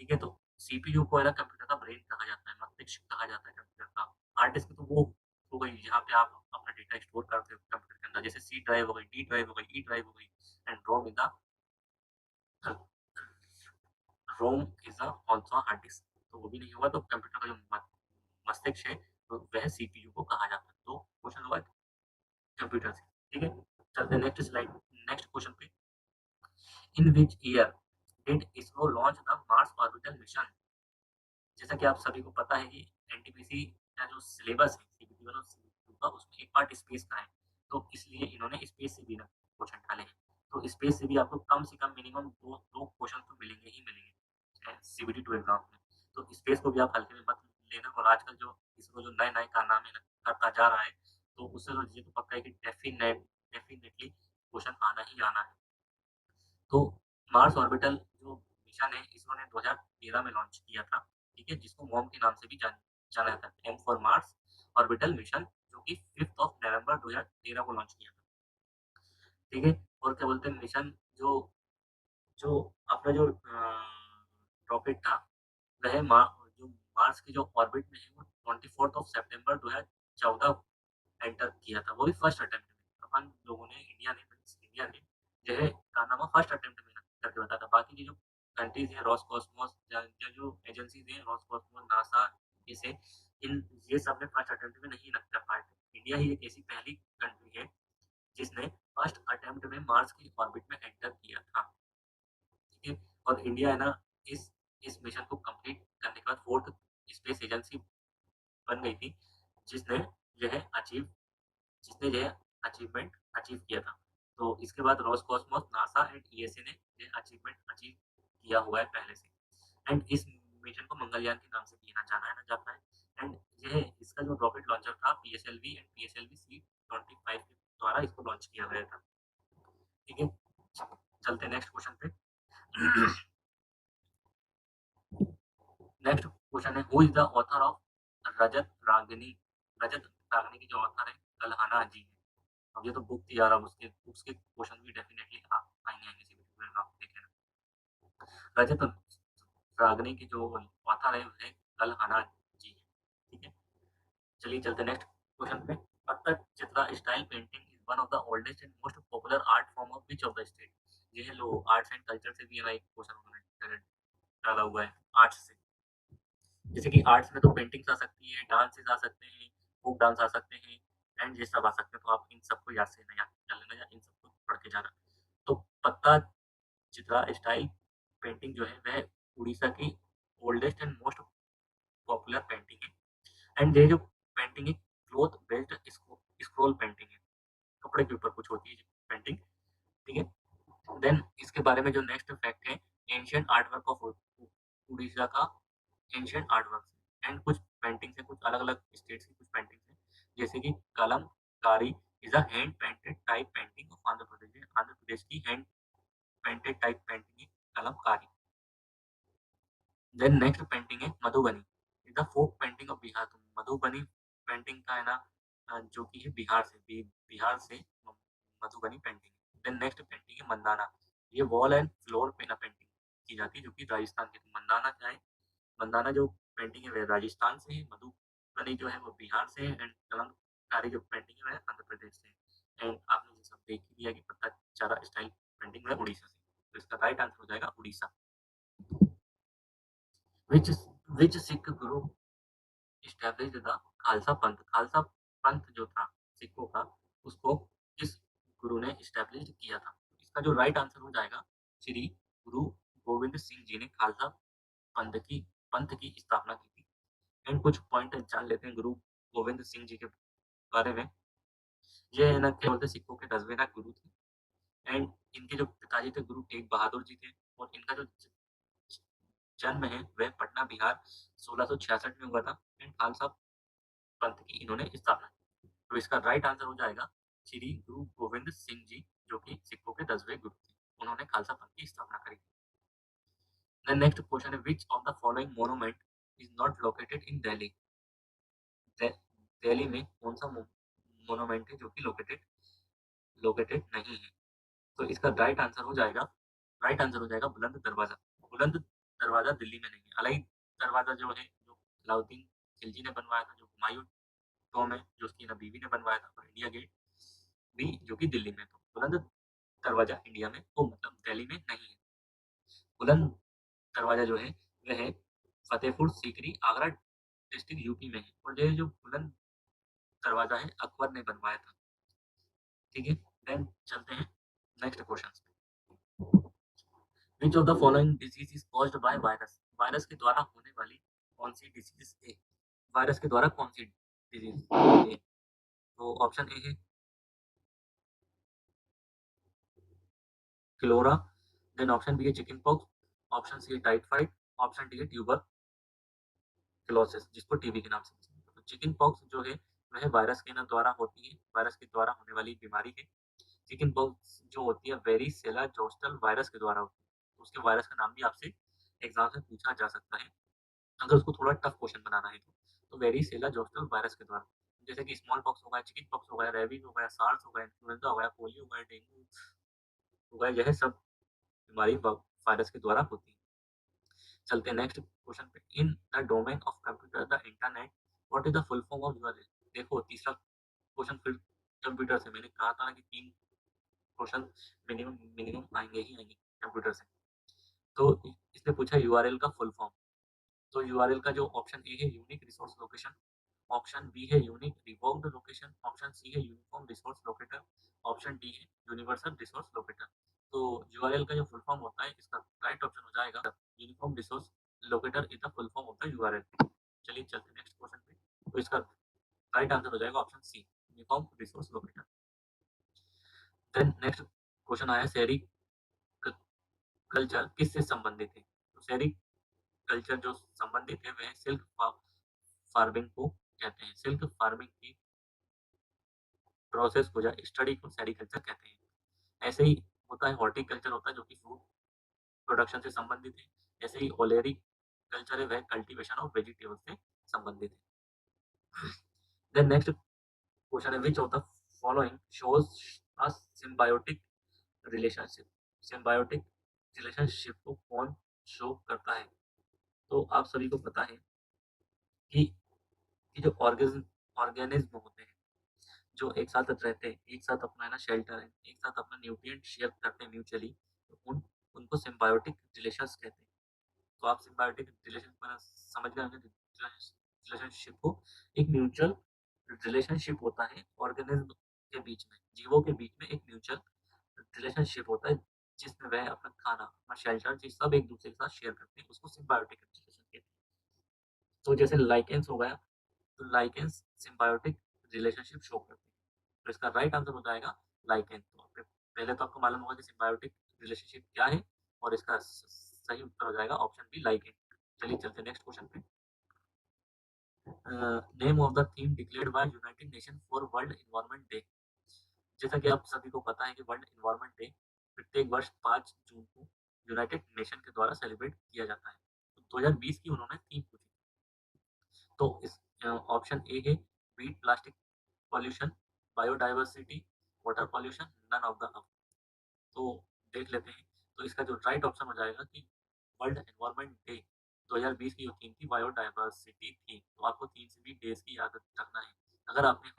ठीक है? तो सीपीयू को है ना कंप्यूटर का ब्रेन कहा जाता है, मस्तिष्क कहा जाता है कंप्यूटर का। हार्ड डिस्क तो वो हो गई जहाँ पे आप अपना डेटा स्टोर करते हो कंप्यूटर के अंदर, जैसे सी ड्राइव हो गई, डी ड्राइव हो गई, ई ड्राइव हो गई and ROM is a also hard disk. तो वो भी नहीं होगा तो कंप्यूटर का जो मस्तिष्क है तो वह सीपीयू को कहा जाता है। तो क्वेश्चन हुआ कंप्यूटर से। ठीक है? चलते हैं नेक्स्ट स्लाइड, नेक्स्ट क्वेश्चन पे। In which year did ISRO launch the Mars orbital mission? जैसा कि आप सभी को पता है कि एनटीपीसी का जो सिलेबस है सीबीटी 1 और सीबीटी 2 का उसमें एक पार्ट स्पेस का है। तो इसलिए इन्होंने स्पेस से भी ना क्वेश्चन डाले हैं। तो स्पेस से भी आपको कम से कम मिनिमम 2 क्वेश्चन तो मिलेंगे ही मिलेंगे सीबीटी 2 एग्ज़ाम में। तो स्पेस को भी आप हल्के में मत लेना और आजकल जो इसरो जो नए-नए कारनामे ना करता जा रहा है, तो उससे तो ये तो पक्का है कि डेफिनेटली क्वेश्चन आना ही आना है। तो मार्स ऑर्बिटल जो मिशन है इसरो ने 2013 में लॉन्च किया था, ठीक है? जिसको मॉम के नाम से भी जाना जाता है, M for Mars orbital mission, जो कि 5th ऑफ नवंबर 2013 को लॉन्च किया था, ठीक है? और क्या बोलते हैं मिशन जो जो अपना जो रॉकेट था वह जो मार्स की जो ऑर्बिट में है वो 24th ऑफ सितंबर 2014 एंटर किया था, वो भी फर्स्ट अटेम्प्ट में। अपन लोगों ने इंडिया ने जो है कारनामा फर्स्ट अटेम्प्ट में करके बताया था। बाकी की जो कंट्रीज़ हैं रॉसकॉस्मोस या जो एजेंसीज़ हैं रॉसकॉस्मोस, नासा, जैसे इन ये सब ने फर्स्ट अटेम्प्ट में नहीं कर पाए थे। इंडिया ही एक ऐसी पहली कंट्री है जिसने फर्स्ट अटेम्प्ट में मार्स की ऑर्बिट में एंटर किया था। ठीक है? और इंडिया है ना इस इस मिशन को कंप्लीट करने के बाद फोर्थ स्पेस एजेंसी बन गई थी, जिसने यह अचीव जिसने यह अचीवमेंट अचीव किया था। तो इसके बाद रोसकॉस्मोस, नासा एंड ईएसए ने यह अचीवमेंट अचीव किया हुआ है पहले से। एंड इस मिशन को मंगलयान के नाम से भी जाना जाता है। एंड यह इसका जो रॉकेट लॉन्चर था पीएसएलवी एंड पीएसएलवी C-25 के द्वारा इसको लॉन्च किया गया था। ठीक है, चलते हैं नेक्स्ट क्वेश्चन पे। नेक्स्ट क्वेश्चन है, who is the author of Rajat Ragini? Rajat Ragini की जो ऑथर है कल्हाना जी है। अब ये तो बुक थी यार, अब उसके बुक्स के क्वेश्चन भी डेफिनेटली आएंगे आएंगे इसी वीडियो में, आप देख लेना। रजत रागिनी की जो ऑथर है वो है कल्हाना जी है। ठीक है, चलिए चलते नेक्स्ट क्वेश्चन पे। Pattachitra style painting is one of the oldest and most popular art form of which of the state? ये है लो, आर्ट्स एंड कल्चर से भी है ना, एक क्वेश्चन उन्होंने डाला हुआ है आर्ट्स से। जैसे कि आर्ट्स में तो पेंटिंग्स आ सकती है, डांसेस आ सकते हैं, फोक डांस आ सकते हैं, एंड ये सब आ सकते हैं। तो आप इन सबको याद से याद कर लेना या इन सबको पढ़ के जाना। तो पत्ता चित्रा स्टाइल पेंटिंग जो है वह उड़ीसा की oldest and most popular painting है। एंड ये जो पेंटिंग है क्लॉथ बेस्ड स्क्रोल पेंटिंग है, कपड़े के ऊपर कुछ होती है पेंटिंग। ठीक है, देन इसके बारे में जो नेक्स्ट फैक्ट है, एंशियंट आर्टवर्क ऑफ उड़ीसा का एंशियंट आर्टवर्क एंड कुछ पेंटिंग्स है, कुछ अलग अलग स्टेट्स की कुछ पेंटिंग्स है, जैसे कि Kalamkari is a hand painted type painting of Andhra Pradesh. Andhra Pradesh की हैंड पेंटेड टाइप पेंटिंग है कलमकारी। देन नेक्स्ट पेंटिंग है Madhubani is the folk painting of Bihar. तो मधुबनी पेंटिंग का है ना जो कि है बिहार से बिहार से Madhubani painting. Then next painting है मंदाना, ये वॉल एंड फ्लोर पे ना पेंटिंग की जाती है, जो कि राजस्थान की। तो मंदाना क्या है? मंदाना जो पेंटिंग है वह राजस्थान से है, मधुबनी जो है वो बिहार से है, एंड कलमकारी जो पेंटिंग है वह आंध्र प्रदेश से है। एंड आपने ये सब देख ही लिया कि पत्ता चारा स्टाइल पेंटिंग है उड़ीसा से। तो इसका राइट आंसर हो जाएगा उड़ीसा। विच विच सिख गुरु एस्टैब्लिश्ड द खालसा पंथ? खालसा पंथ जो था सिखों का, उसको किस गुरु ने एस्टैब्लिश किया था? इसका जो राइट आंसर हो जाएगा श्री गुरु गोविंद सिंह जी ने खालसा पंथ की स्थापना की थी। एंड कुछ पॉइंट जान लेते हैं गुरु गोविंद सिंह जी के बारे में। ये है ना क्या बोलते हैं, सिखों के 10वें गुरु थे। एंड इनके जो पिताजी थे गुरु तेग बहादुर जी थे, और इनका जो जन्म है वह पटना बिहार 1666 में हुआ था। एंड खालसा पंथ की इन्होंने स्थापना की। तो इसका राइट आंसर हो जाएगा श्री गुरु गोविंद सिंह जी, जो कि सिखों के 10वें गुरु थे। उन्होंने खालसा पंथ की स्थापना करी। द नेक्स्ट क्वेश्चन है, विच of the following monument is not located in Delhi? Delhi में कौन सा मोनूमेंट है जो कि लोकेटेड लोकेटेड नहीं है? तो इसका राइट आंसर हो जाएगा बुलंद दरवाजा। बुलंद दरवाजा दिल्ली में नहीं है। अलाई दरवाजा जो है, जो अलाउद्दीन खिलजी ने बनवाया था, जो हुमायूं टॉम है जो उसकी ना बीवी ने बनवाया था, और इंडिया गेट भी जो कि दिल्ली में। तो बुलंद दरवाजा इंडिया में, तो मतलब दिल्ली में नहीं है। बुलंद दरवाजा जो है वह है फतेहपुर सीकरी, आगरा डिस्ट्रिक्ट, यूपी में है। और ये जो बुलंद दरवाजा है अकबर ने बनवाया था। ठीक है, देन चलते हैं next question. Which of the following disease is caused by virus? Virus के द्वारा होने वाली कौन सी डिजीज है? वायरस के द्वारा कौन सी डिजीज है? तो ऑप्शन ए है क्लोरा, देन ऑप्शन बी है चिकन पॉक्स, ऑप्शन सी है टाइफाइड, ऑप्शन डी है ट्यूबरक्लोसिस, जिसको टीबी के नाम से भी जानते हैं। तो चिकन पॉक्स जो है वह वायरस के ना द्वारा होती है, वायरस के द्वारा होने वाली बीमारी है। चिकन पॉक्स जो होती है वेरिसेला जोस्टल वायरस के द्वारा होती है। तो उसके वायरस का नाम भी आपसे एग्जाम में पूछा जा सकता है, अगर उसको थोड़ा टफ क्वेश्चन बनाना है तो वेरिसेला जोस्टल वायरस के द्वारा, जैसे कि स्मॉल पॉक्स हो गया, चिकन पॉक्स हो गया, रेबीज हो गया, सार्स हो गया, इन्फ्लुएंजा हो गया, पोलियो हो गया, डेंगू हो गया, यह सब बीमारी वायरस के द्वारा होती है। चलते हैं नेक्स्ट क्वेश्चन पे। In the domain of computer the internet, what is the full form of URL? देखो तीसरा क्वेश्चन फिर कंप्यूटर से, मैंने कहा था ना कि 3 क्वेश्चन मिनिमम मिनिमम आएंगे ही आएंगे कंप्यूटर से। तो इसने पूछा यूआरएल का फुल फॉर्म। तो यूआरएल का जो ऑप्शन ए है unique resource location, option B है unique revoked location, option C है uniform resource locator, option D है यूनिवर्सल रिसोर्स लोकेटर। तो यूआरएल का जो फुल फॉर्म होता है, इसका राइट ऑप्शन हो जाएगा uniform resource locator is the full form of the URL. चलिए चलते हैं नेक्स्ट क्वेश्चन पे। तो इसका राइट आंसर हो जाएगा option C, uniform resource locator. Then next question आया, शहरी कल्चर किससे संबंधित है? तो शहरी कल्चर जो संबंधित है वह सिल्क फार्मिंग को कहते हैं। सिल्क फार्मिंग की प्रोसेस को या स्टडी को सेरीकल्चर कहते हैं। ऐसे ही होता है हॉर्टिकल्चर होता है जो कि फ्रूट प्रोडक्शन से संबंधित है। ऐसे ही ओलेरी कल्चर है वह कल्टीवेशन ऑफ वेजिटेबल से संबंधित है। देन नेक्स्ट क्वेश्चन है, विच of the following shows a symbiotic relationship? Symbiotic relationship को कौन शो करता है? तो आप सभी को पता है कि जो ऑर्गेनिज्म होते हैं जो एक साथ रहते हैं, एक साथ अपना है ना शेल्टर है, एक साथ अपना न्यूट्रिएंट शेयर करते हैं म्यूचुअली, तो उनको सिम्बायोटिक रिलेशंस कहते हैं। तो आप सिम्बायोटिक रिलेशन पर समझ गए होंगे रिलेशनशिप को। एक म्यूचुअल रिलेशनशिप होता है ऑर्गेनिज्म के बीच में, जीवों के बीच में एक म्यूचुअल रिलेशनशिप होता है जिसमें वह अपना खाना, अपना शेल्टर, ये सब एक दूसरे के साथ शेयर करते हैं, उसको सिम्बायोटिक रिलेशन कहते हैं। तो जैसे लाइकेंस हो गया, तो लाइकेंस सिम्बायोटिक रिलेशनशिप शो करते हैं। तो इसका राइट आंसर हो जाएगा लाइकेन। तो पहले तो आपको मालूम होगा कि सिम्बायोटिक रिलेशनशिप क्या है, और इसका सही उत्तर हो जाएगा ऑप्शन बी, लाइकेन। चलिए चलते हैं नेक्स्ट क्वेश्चन पे। Name of the theme declared by United nation for world environment day. जैसा कि आप सभी को पता है कि वर्ल्ड एनवायरनमेंट डे प्रत्येक वर्ष 5 जून को यूनाइटेड नेशन के द्वारा सेलिब्रेट किया जाता है। तो 2020 की उन्होंने थीम पूछी। तो इस ऑप्शन ए है, beat plastic pollution, biodiversity, water pollution, none of the above. तो देख लेते हैं। तो इसका जो राइट ऑप्शन हो जाएगा कि वर्ल्ड एनवायरनमेंट डे 2020 की जो थीम थी बायोडाइवर्सिटी थी। तो आपको थीम से भी डेज की याद रखना है। अगर आपने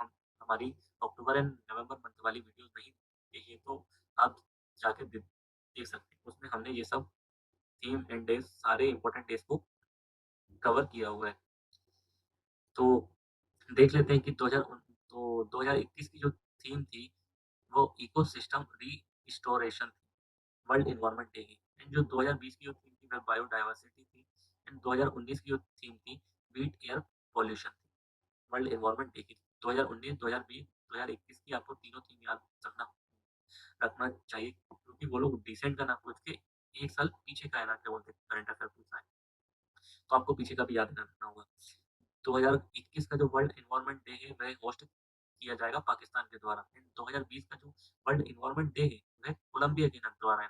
हमारी अक्टूबर एंड नवंबर मंथ वाली वीडियोस नहीं देखी है तो आप जाके देख सकते हैं, उसमें हमने ये सब थीम एंड डेज सारे इंपॉर्टेंट डेज को कवर किया हुआ है। तो देख लेते हैं कि 2021 की जो थीम थी वो इकोसिस्टम रिस्टोरेशन थी, वर्ल्ड एनवायरनमेंट डे की। एंड जो 2020 की जो थीम थी वो बायोडाइवर्सिटी थी। एंड 2019 की जो थीम थी बीट एयर पॉल्यूशन थी, वर्ल्ड एनवायरनमेंट डे की। 2019, 2020, 2021 की आपको तीनों थीम याद रखना चाहिए, क्योंकि वो लोग डिसेंट का ना पूछ के एक साल पीछे का है ना क्या बोलते हैं करंट अफेयर पूछा है, तो आपको पीछे का भी याद रखना होगा। 2021 का जो वर्ल्ड एनवायरनमेंट डे है वह होस्ट किया जाएगा पाकिस्तान के द्वारा। 2020 का जो वर्ल्ड एनवायरनमेंट डे है वह कोलंबिया के द्वारा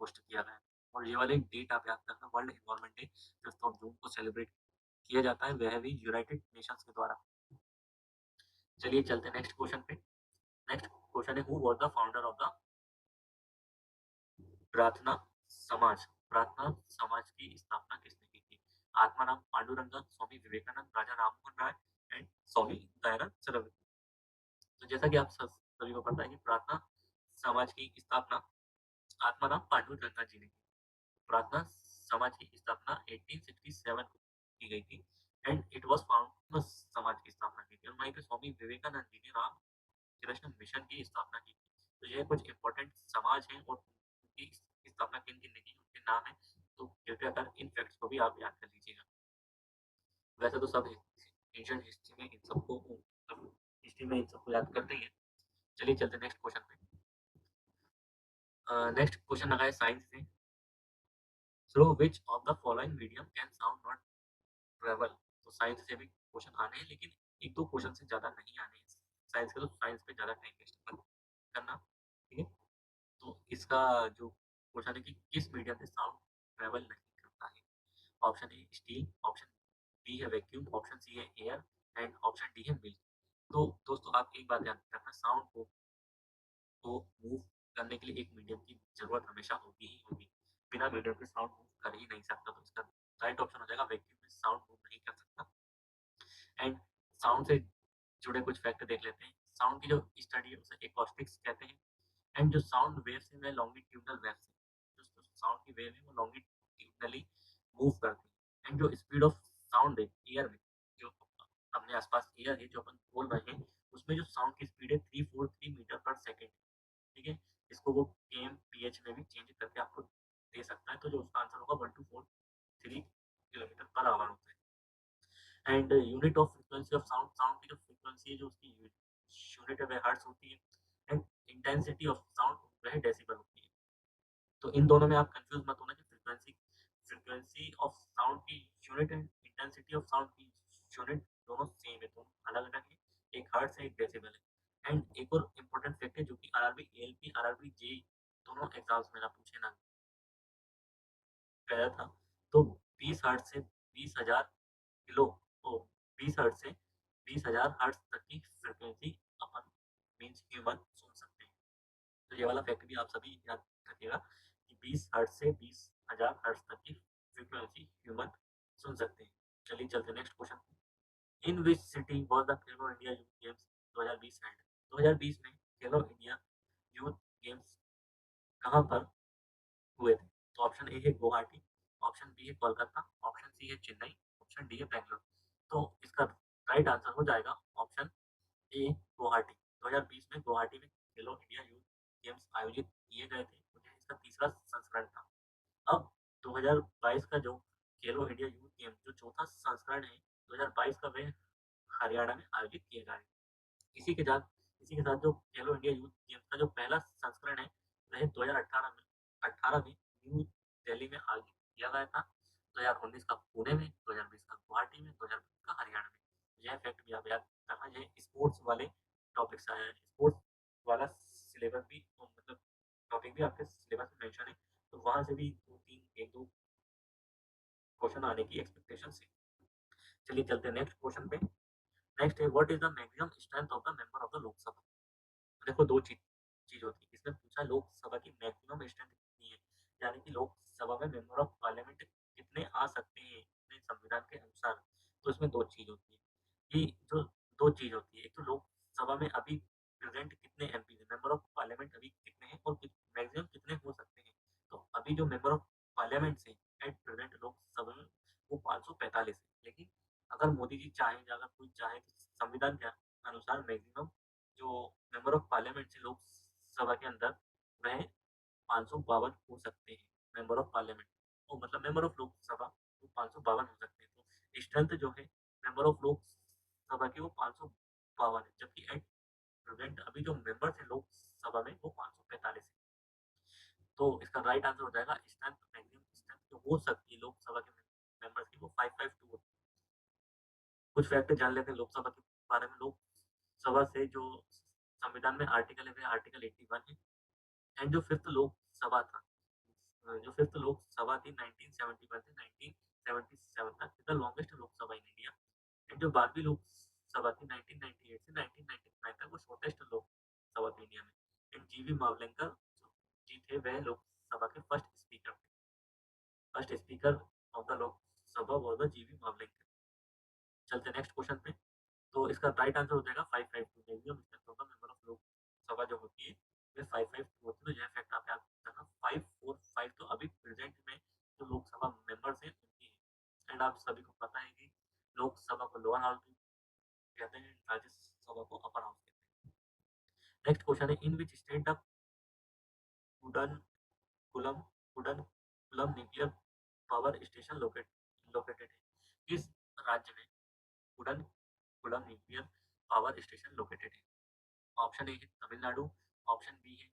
होस्ट किया गया है। और ये वाले डेट आप याद रखना, वर्ल्ड एनवायरनमेंट डे 5 जून को सेलिब्रेट किया जाता है, वह भी यूनाइटेड नेशंस के द्वारा। चलिए चलते हैं नेक्स्ट क्वेश्चन पे। नेक्स्ट क्वेश्चन है, who was the founder of the प्रार्थना समाज? प्रार्थना समाज की स्थापना किसने की थी? आत्माराम पांडुरंगा, स्वामी विवेकानंद, राजा राममोहन राय एंड स्वामी दयानंद सरस्वती। तो जैसा कि आप सभी को पता है कि प्रार्थना समाज की स्थापना आत्माराम पांडुरंगा जी ने की। प्रार्थना समाज की स्थापना 1867 को की गई थी। एंड इट वाज फाउंड समाज की स्थापना की थी। और वहीं पे स्वामी विवेकानंद जी ने राम कृष्ण मिशन की स्थापना की थी। तो ये कुछ इंपॉर्टेंट समाज हैं और उनकी स्थापना किन किन ने की, उनके नाम है। तो कृपया कर इन फैक्ट्स को भी आप याद कर लीजिएगा। वैसे तो सब एंशिएंट हिस्ट्री में इन सबको याद करते ही है। चलिए चलते नेक्स्ट क्वेश्चन पे। नेक्स्ट क्वेश्चन लगा है साइंस से। Through which of the following medium can sound not travel? तो साइंस से भी क्वेश्चन आने हैं, लेकिन एक दो क्वेश्चन से ज़्यादा नहीं आने हैं साइंस के, तो साइंस पे ज़्यादा टाइम वेस्ट मत करना, ठीक है। तो इसका जो क्वेश्चन है कि किस मीडियम से साउंड ट्रेवल नहीं करता है? Option A steel, option B है वैक्यूम, ऑप्शन सी है एयर एंड ऑप्शन डी है मिल्क। तो दोस्तों आप एक बात याद रखना, साउंड को मूव करने के लिए एक मीडियम की जरूरत हमेशा होगी ही होगी। बिना मीडियम के साउंड मूव कर ही नहीं सकता। तो इसका राइट ऑप्शन हो जाएगा वैक्यूम में साउंड मूव नहीं कर सकता। एंड साउंड से जुड़े कुछ फैक्ट देख लेते हैं। साउंड की जो स्टडी है उसे एकॉस्टिक्स कहते हैं। एंड जो साउंड वेव्स है वह लॉन्गिट्यूडनल वेव्स है। जो साउंड की वेव है वो लॉन्गिट्यूडनली मूव करती है। एंड जो स्पीड ऑफ साउंड है एयर में, जो अपने आसपास एयर है जो अपन बोल रहे हैं, उसमें जो साउंड की स्पीड है 343 मीटर पर सेकेंड, ठीक है। इसको वो केएम पीएच में भी चेंज करके आपको दे सकता है। तो जो उसका आंसर होगा 1243 पर आवर होता है। And unit of frequency of sound, sound की जो फ्रीक्वेंसी है जो उसकी यूनिट है वह हर्ट्ज होती है। एंड इंटेंसिटी ऑफ साउंड वह डेसिबल होती है। तो इन दोनों में आप कंफ्यूज मत होना कि फ्रीक्वेंसी फ्रीक्वेंसी ऑफ साउंड की unit and intensity of sound की यूनिट दोनों सेम है, दोनों अलग अलग है। एक हर्ट्ज है, एक डेसिबल है। एंड एक और इम्पोर्टेंट फैक्ट है जो कि आरआरबी एएलपी आरआरबी जे दोनों एग्जाम्स में ना पूछे ना गया था। तो 20 हर्ट्ज से 20,000 किलो ओ 20 हर्ट्ज से 20,000 हर्ट्ज तक की फ्रीक्वेंसी अपन मीन्स ह्यूमन सुन सकते हैं। तो ये वाला फैक्ट भी आप सभी याद रखिएगा कि 20 हर्ट्ज से 20,000 हर्ट्ज तक की फ्रीक्वेंसी ह्यूमन सुन सकते हैं। चलिए चलते next question. In which city was the Khelo India youth games 2020 and? 2020 में खेलो इंडिया यूथ गेम्स कहाँ पर हुए थे? तो ऑप्शन ए है गुवाहाटी, ऑप्शन बी है कोलकाता, ऑप्शन सी है चेन्नई, ऑप्शन डी है बैंगलोर। तो इसका राइट आंसर हो जाएगा ऑप्शन ए गुवाहाटी। 2020 में गुवाहाटी में खेलो इंडिया यूथ गेम्स आयोजित किए गए थे। मुझे इसका तीसरा संस्करण था। अब 2022 का जो खेलो इंडिया यूथ गेम जो चौथा संस्करण है 2022 का, वह हरियाणा में आयोजित किया जाएगा। इसी के साथ जो खेलो इंडिया यूथ गेम्स का जो पहला संस्करण है वह 2018 में न्यू दिल्ली में आयोजित किया गया था। 2019 का पुणे में, 2020 का गुवाहाटी में, 2020 का हरियाणा में। यह फैक्ट भी आप याद रखना। ये स्पोर्ट्स वाले टॉपिक से आया है, स्पोर्ट्स वाला सिलेबस भी मतलब टॉपिक भी आपके सिलेबस में मेंशन है। तो वहां से भी एक दो क्वेश्चन आने की एक्सपेक्टेशन है। चलिए चलते हैं नेक्स्ट क्वेश्चन पे। नेक्स्ट है what is the maximum strength of the member of the Lok Sabha? देखो दो चीज होती है इसमें। पूछा लोकसभा की मैक्सिमम स्ट्रेंथ कितनी है, यानी कि लोकसभा में मेंबर ऑफ पार्लियामेंट कितने आ सकते हैं अपने संविधान के अनुसार। तो इसमें दो चीज होती है कि जो दो चीज होती है, एक तो लोकसभा में अभी प्रेजेंट कितने एमपी है, मेंबर ऑफ पार्लियामेंट अभी कितने हैं और मैक्सिमम कितने हो सकते हैं। तो अभी जो मेंबर ऑफ पार्लियामेंट है एट प्रेजेंट लोकसभा में वो 545 है। लेकिन अगर मोदी जी चाहें या अगर कोई चाहे तो संविधान के अनुसार मैक्सिमम जो मेंबर ऑफ पार्लियामेंट है लोकसभा के अंदर वह 552 हो सकते हैं। मेंबर ऑफ पार्लियामेंट वो मतलब मेंबर ऑफ लोकसभा वो 552 हो सकते हैं। तो स्ट्रेंथ जो है मेंबर ऑफ लोकसभा की वो 552 है, जबकि एट प्रेजेंट अभी जो मेंबर्स है लोकसभा में वो 545 है। तो इसका राइट आंसर हो जाएगा स्ट्रेंथ, मैक्सिमम स्ट्रेंथ जो हो सकती है लोकसभा के मेंबर्स की वो 552 होती है। कुछ फैक्ट जान लेते हैं लोकसभा के बारे में। लोकसभा से जो संविधान में आर्टिकल है वह आर्टिकल 81 है। एंड जो फिफ्थ लोकसभा था जो फिफ्थ लोकसभा थी 1971 से 1977 तक the longest Lok Sabha in India. And जो 12वीं लोकसभा थी 1998 से 1999 तक वो शॉर्टेस्ट लोकसभा थी इंडिया में। एंड जीवी मावलंकर जी थे वह लोकसभा के फर्स्ट स्पीकर थे। First speaker of the Lok Sabha was the जीवी मावलंकर। चलते नेक्स्ट क्वेश्चन पे। तो इसका राइट आंसर हो जाएगा 552। Maximum strength of the member of Lok Sabha जो होती है वे 552 होती है। तो यह फैक्ट आप याद रखना। 545 तो अभी प्रेजेंट में जो लोकसभा मेंबर्स हैं उनकी है। एंड आप सभी को पता है कि लोकसभा को लोअर हाउस भी कहते हैं, राज्यसभा को अपर हाउस कहते हैं। नेक्स्ट क्वेश्चन है in which state the Kudankulam Kudankulam nuclear power station located है? किस राज्य में Kudankulam nuclear power station located है? ऑप्शन ए है तमिलनाडु, ऑप्शन बी है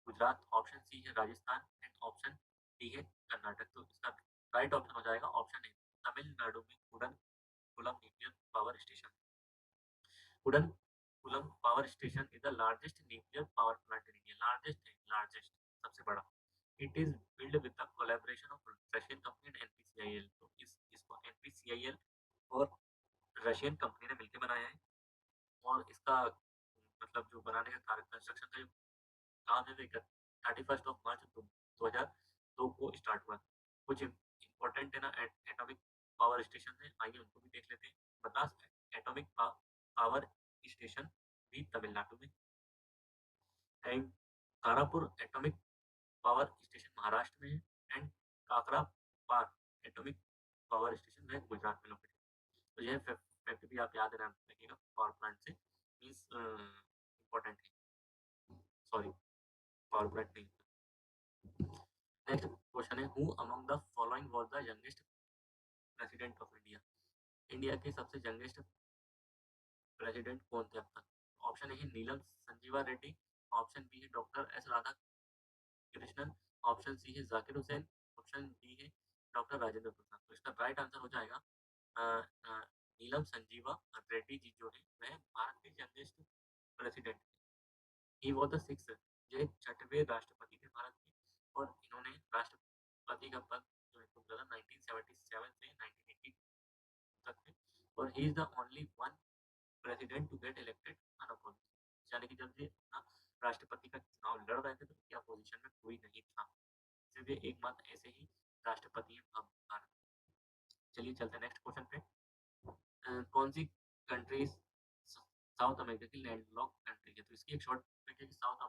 गुजरात, ऑप्शन सी है राजस्थान एंड ऑप्शन डी है कर्नाटक। तो इसका राइट ऑप्शन हो जाएगा ऑप्शन ए तमिलनाडु में Kudankulam nuclear power station. Couldn't coulomb power station is the largest nuclear power plant in India. Largest है, लार्जेस्ट सबसे बड़ा। It is build with the collaboration of Russian company and NPCIL. तो इसको NPCIL और Russian company ने मिलकर बनाया है। और इसका मतलब जो बनाने का कार्य कंस्ट्रक्शन का जो काम है वो 31 मार्च 2002 को स्टार्ट हुआ। कुछ इम्पोर्टेंट है ना एटॉमिक पावर स्टेशन है, आइए उनको भी देख लेते हैं। मद्रास एटॉमिक पावर स्टेशन भी तमिलनाडु में। And Tarapur atomic power station Maharashtra में है। And Kakrapar atomic power station वह गुजरात में लोकेटेड है। तो यह फैक्ट भी आप याद रखिएगा पावर प्लांट से मीन्स इम्पोर्टेंट है। सॉरी पावर प्लांट नहीं। नेक्स्ट क्वेश्चन है who among the following was the youngest president of India. India के सबसे यंगेस्ट प्रेसिडेंट कौन थे अब तक? ऑप्शन ए है नीलम संजीवा रेड्डी, ऑप्शन बी है doctor S Radhakrishnan, option C है जाकिर हुसैन, ऑप्शन डी है डॉक्टर राजेंद्र प्रसाद। तो इसका राइट आंसर हो जाएगा नीलम संजीवा रेड्डी जी जो है वह भारत के youngest president. He was the six, ये छठवें राष्ट्रपति थे भारत के, और इन्होंने राष्ट्रपति का पद जो है तो 1977 से 1980 तक थे, और he is the only one president to get elected unopposed, यानी कि जब ये अपना राष्ट्रपति का चुनाव लड़ रहे थे तो उनकी अपोजिशन में कोई नहीं था, सिर्फ ये एकमात्र ऐसे ही राष्ट्रपति हैं अब भारत। चलिए चलते हैं नेक्स्ट क्वेश्चन पे। कौन सी कंट्री साउथ अमेरिका की लैंडलॉक कंट्री है? तो इसकी एक शॉर्ट ट्रिक है कि साउथ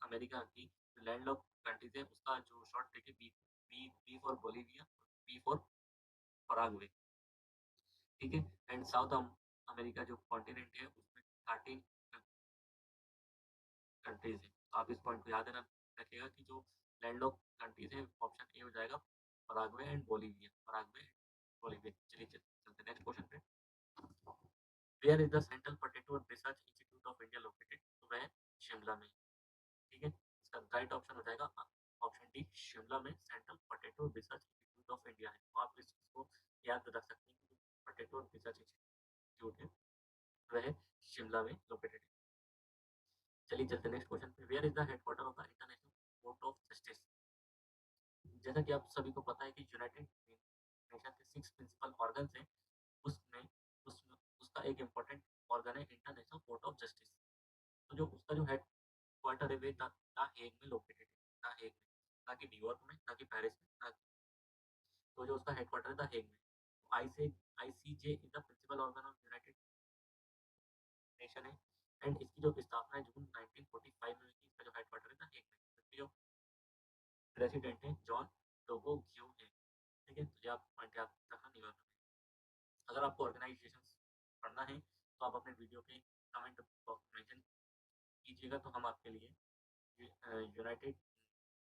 अमेरिका की जो लैंडलॉक कंट्रीज है उसका जो शॉर्ट ट्रिक है B, B B for Bolivia, B for Paraguay, ठीक है। एंड साउथ अमेरिका जो कॉन्टिनेंट है उसमें 13 कंट्रीज है। तो आप इस पॉइंट को याद रखिएगा कि जो लैंडलॉक कंट्रीज है ऑप्शन ए हो जाएगा Paraguay and Bolivia, Paraguay and Bolivia. चलिए चलते नेक्स्ट क्वेश्चन पे। Where is the central potato research institute of India located? तो वह शिमला में, ठीक है। इसका राइट ऑप्शन हो जाएगा ऑप्शन डी, शिमला में central potato research institute of India है। तो आप इस चीज को याद रख सकते हैं कि पोटैटो रिसर्च इंस्टीट्यूट है वह शिमला में लोकेटेड है। चलिए चलते नेक्स्ट क्वेश्चन पे। Where is the headquarter of the International Court of Justice? जैसा कि आप सभी को पता है कि यूनाइटेड नेशन के 6 प्रिंसिपल ऑर्गन्स हैं, उसमें उसमें उसका एक इम्पोर्टेंट ऑर्गन है इंटरनेशनल कोर्ट ऑफ जस्टिस। तो जो उसका जो हेडक्वार्टर है वे द हेग में लोकेटेड है, द हेग में, ना कि न्यूयॉर्क में, ना कि पेरिस में, ना। तो जो उसका हेडक्वार्टर है द हेग में। ICJ is the principal organ of United Nation है, एंड इसकी जो स्थापना है जून 1945 में हुई थी। इसका जो हेडक्वार्टर है द हेग में। इसके जो प्रेसिडेंट है जॉन डोगो ग्यू है, ठीक है। तो ये आप पॉइंट याद रखना न्यूयॉर्क में। अगर आपको ऑर्गेनाइजेशन पढ़ना है तो आप अपने वीडियो के कमेंट बॉक्स में मेंशन कीजिएगा, तो हम आपके लिए यूनाइटेड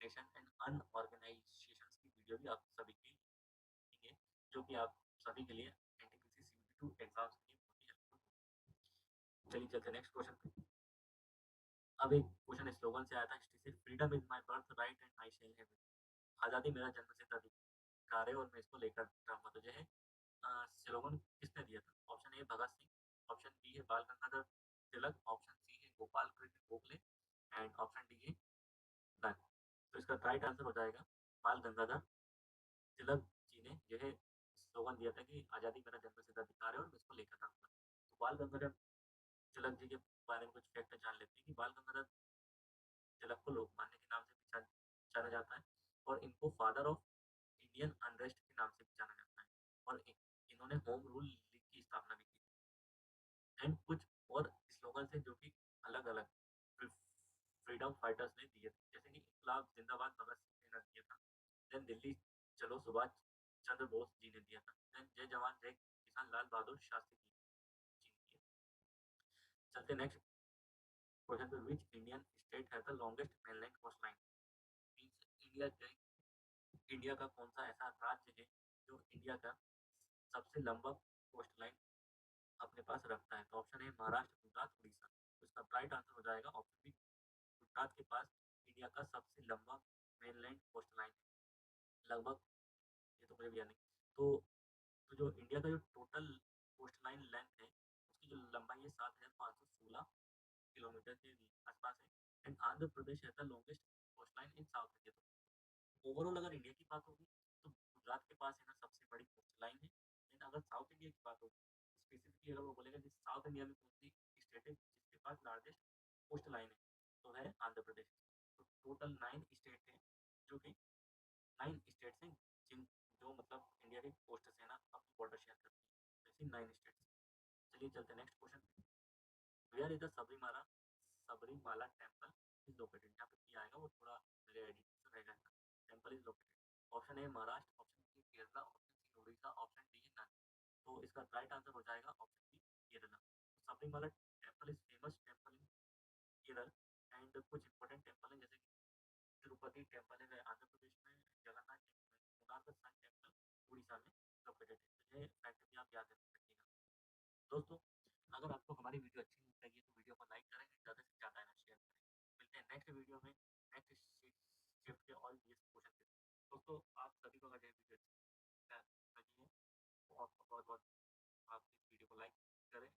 नेशन एंड अनऑर्गेनाइजेशन की वीडियो भी आप सभी के लिए, जो कि आप सभी के लिए एनटीपीसी सीबीटी 2 एग्जाम्स के लिए बहुत ही हेल्पफुल होगी। चलिए चलते नेक्स्ट क्वेश्चन पे। अब एक क्वेश्चन स्लोगन से आया था हिस्ट्री से, freedom is my birth right and I shall have it. आज़ादी मेरा जन्मसिद्ध अधिकार है और मैं इसको लेकर रहूंगा। तो जो है स्लोगन किसने दिया था? Option A Bhagat Singh, option B है बाल गंगाधर तिलक, ऑप्शन सी है Gopal Krishna Gokhale, and option D है गांधी। तो इसका राइट आंसर हो जाएगा बाल गंगाधर तिलक जी ने जो है स्लोगन दिया था कि आज़ादी मेरा जन्मसिद्ध अधिकार है और मैं इसको लेकर रहूंगा। तो बाल गंगाधर तिलक जी के बारे में कुछ फैक्ट जान लेते हैं कि बाल गंगाधर तिलक को लोकमान्य के नाम से भी जाना जाता है, और इनको फादर ऑफ इंडियन अनरेस्ट के नाम से भी जाना जाता है, और इन्होंने होम रूल लीग की स्थापना भी की। एंड कुछ और स्लोगन है जो कि अलग अलग फ्रीडम फाइटर्स ने दिए थे, जैसे कि इनकलाब जिंदाबाद भगत सिंह ने दिया था, देन दिल्ली चलो सुभाष चंद्र बोस जी ने दिया था, देन जय जवान जय किसान लाल बहादुर शास्त्री जी ने दिया। चलते नेक्स्ट क्वेश्चन पे। Which Indian state has the longest mainland coast line? Means India का कौन सा ऐसा राज्य है जो इंडिया का सबसे लंबा कोस्ट लाइन अपने पास रखता है? तो ऑप्शन है महाराष्ट्र, गुजरात, उड़ीसा। तो इसका राइट आंसर हो जाएगा ऑप्शन बी, गुजरात के पास इंडिया का सबसे लंबा मेनलैंड कोस्ट लाइन है लगभग। ये तो मुझे भी याद नहीं। तो जो इंडिया का जो टोटल कोस्ट लाइन लेंथ है उसकी जो लंबाई है 7,516 किलोमीटर के आसपास है, एंड आंध्र प्रदेश है the longest coast line in South India. तो ओवरऑल अगर इंडिया की बात होगी तो गुजरात के पास है ना सबसे बड़ी कोस्ट लाइन है, लेकिन अगर साउथ इंडिया की बात होगी स्पेसिफिकली अगर वो बोलेगा कि साउथ इंडिया में कौन सी स्टेट है जिसके पास लार्जेस्ट कोस्ट लाइन है, तो है आंध्र प्रदेश। तो टोटल 9 स्टेट है, जो कि 9 स्टेट्स हैं जिन जो मतलब इंडिया के कोस्ट से ना अपनी बॉर्डर शेयर करती है, ऐसी 9 स्टेट्स। चलिए चलते हैं next question. Where is the Sabarimala Sabarimala temple is located? यहाँ पे क्या आएगा वो थोड़ा मेरे एडिट से रहेगा। Temple is located, option A Maharashtra, option B Kerala, option C Orissa, option D है नासिक। तो इसका राइट आंसर हो जाएगा ऑप्शन बी केरला। तो Sabarimala temple is famous temple in Kerala, and कुछ इंपॉर्टेंट टेम्पल है जैसे कि तिरुपति टेम्पल है आंध्र प्रदेश में, Jagannath temple, Konark sun temple Orissa में लोकेटेड। एम्बेडेड है। तो ये फैक्ट भी आप याद रखिएगा। दोस्तों, अगर आपको हमारी वीडियो अच्छी लगी तो वीडियो को लाइक करें, ज़्यादा से ज़्यादा ना शेयर करें। मिलते हैं नेक्स्ट वीडियो में, नेक्स्ट शिफ्ट के और ये क्वेश्चन के साथ। दोस्तों, आप सभी को अगर ये वीडियो अच्छी लगी है तो आपको बहुत-बहुत आप इस वीडियो को लाइक करें।